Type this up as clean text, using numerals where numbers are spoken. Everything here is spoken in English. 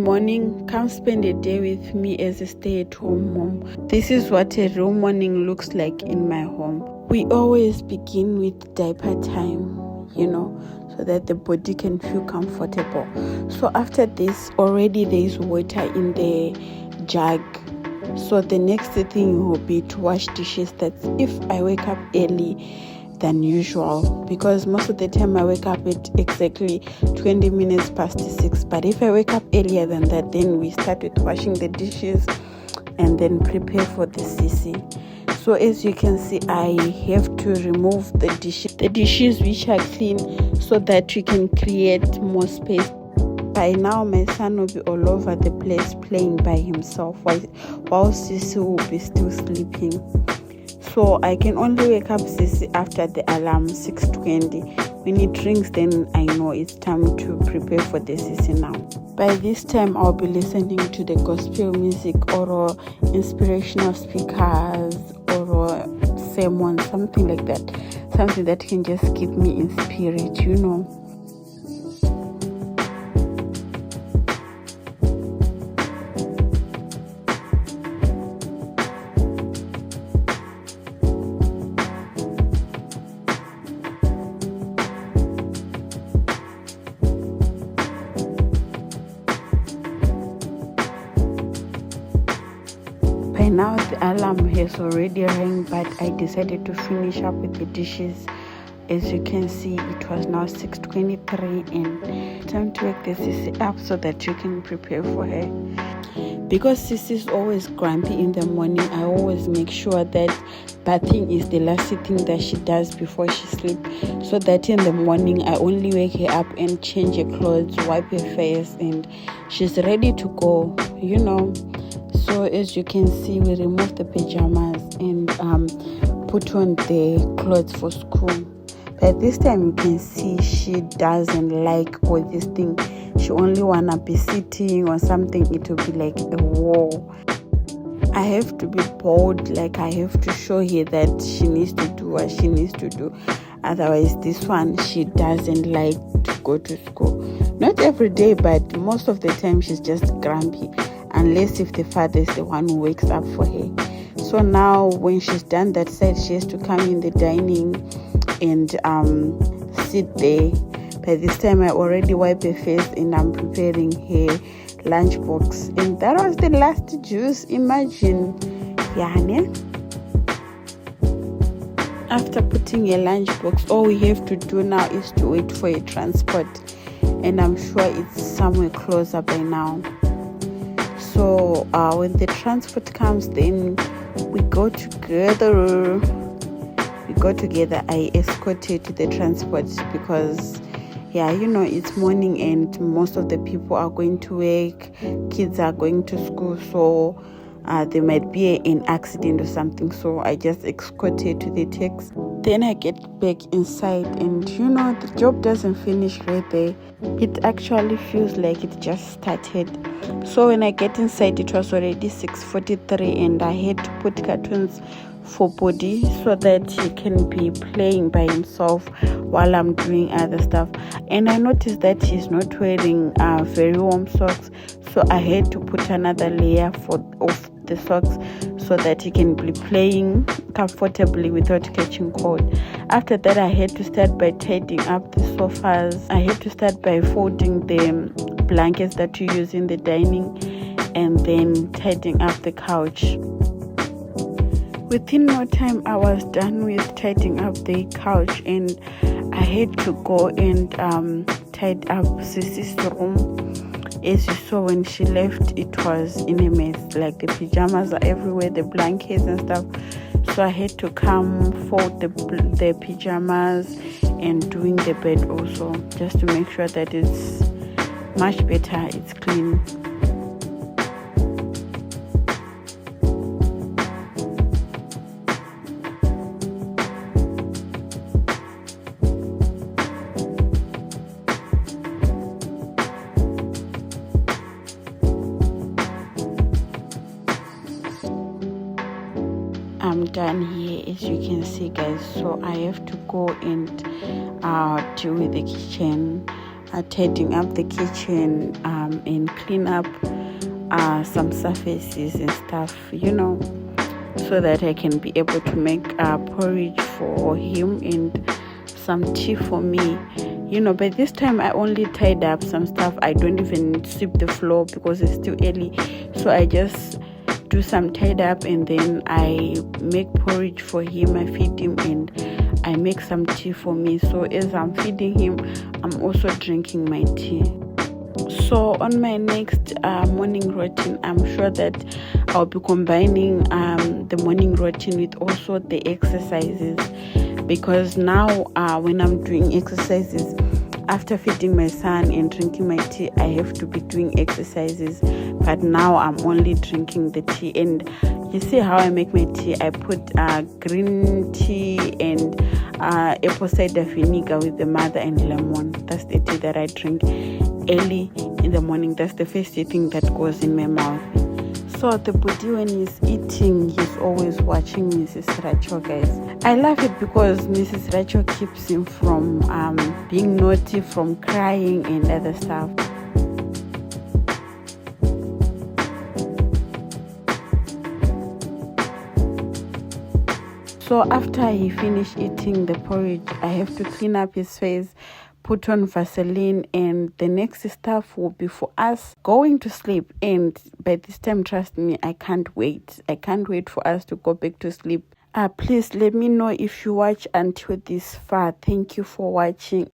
morning, come spend a day with me as a stay-at-home mom. This is what a real morning looks like in my home. We always begin with diaper time, so that the body can feel comfortable. So after this, already there is water in the jug. So the next thing will be to wash dishes. That's if I wake up early than usual, because most of the time I wake up at exactly 20 minutes past 6. But if I wake up earlier than that, then we start with washing the dishes and then prepare for the sissy. So as you can see, I have to remove the dishes which are clean, so that we can create more space. By now my son will be all over the place playing by himself while Sissy will be still sleeping. So I can only wake up Sissy after the alarm 6:20. When it rings, then I know it's time to prepare for the Sissy now. By this time I'll be listening to the gospel music or inspirational speakers or sermon, something like that. Something that can just keep me in spirit, By now the alarm has already rang, but I decided to finish up with the dishes. As you can see, it was now 6:23 and time to wake the Sissy up so that you can prepare for her. Because Sissy is always grumpy in the morning, I always make sure that bathing is the last thing that she does before she sleeps, so that in the morning I only wake her up and change her clothes, wipe her face, and she's ready to go, So as you can see, we remove the pajamas and put on the clothes for school. But this time you can see she doesn't like all this thing. She only wanna be sitting or something. It will be like a wall. I have to be bold, like I have to show her that she needs to do what she needs to do. Otherwise, this one, she doesn't like to go to school. Not every day, but most of the time she's just grumpy, unless if the father is the one who wakes up for her. So now when she's done that side, she has to come in the dining and sit there. By this time I already wiped her face and I'm preparing her lunchbox, and that was the last juice. Imagine, After putting a lunchbox, all we have to do now is to wait for a transport, and I'm sure it's somewhere closer by now. So when the transport comes, then we go together. I escort her to the transport because it's morning and most of the people are going to work, kids are going to school, so there might be an accident or something. So I just escort her to the taxi. Then I get back inside, and the job doesn't finish right there. It actually feels like it just started. So when I get inside, it was already 6:43, and I had to put cartoons for Body so that he can be playing by himself while I'm doing other stuff. And I noticed that he's not wearing very warm socks, so I had to put another layer of the socks so that he can be playing comfortably without catching cold. After that, I had to start by tidying up the sofas. I had to start by folding the blankets that you use in the dining, and then tidying up the couch. Within no time, I was done with tidying up the couch, and I had to go and tidy up Sissy's room. As you saw when she left, it was in a mess. Like the pajamas are everywhere, the blankets and stuff. So I had to come fold the pajamas and doing the bed also, just to make sure that it's much better, it's clean. I'm done here, as you can see, guys. So I have to go and deal with the kitchen. tidying up the kitchen and clean up some surfaces and stuff, so that I can be able to make porridge for him and some tea for me. By this time I only tied up some stuff. I don't even sweep the floor because it's still early, so I just do some tied up and then I make porridge for him. I feed him and I make some tea for me. So as I'm feeding him, I'm also drinking my tea. So on my next morning routine, I'm sure that I'll be combining the morning routine with also the exercises, because now when I'm doing exercises after feeding my son and drinking my tea, I have to be doing exercises, but now I'm only drinking the tea. And you see how I make my tea? I put green tea and apple cider vinegar with the mother and lemon. That's the tea that I drink early in the morning. That's the first thing that goes in my mouth. So the body, when he's eating, he's always watching Mrs. Racho, guys. I love it because Mrs. Racho keeps him from being naughty, from crying and other stuff. So after he finished eating the porridge, I have to clean up his face, put on Vaseline, and the next stuff will be for us going to sleep. And by this time, trust me, I can't wait. I can't wait for us to go back to sleep. Please let me know if you watch until this far. Thank you for watching.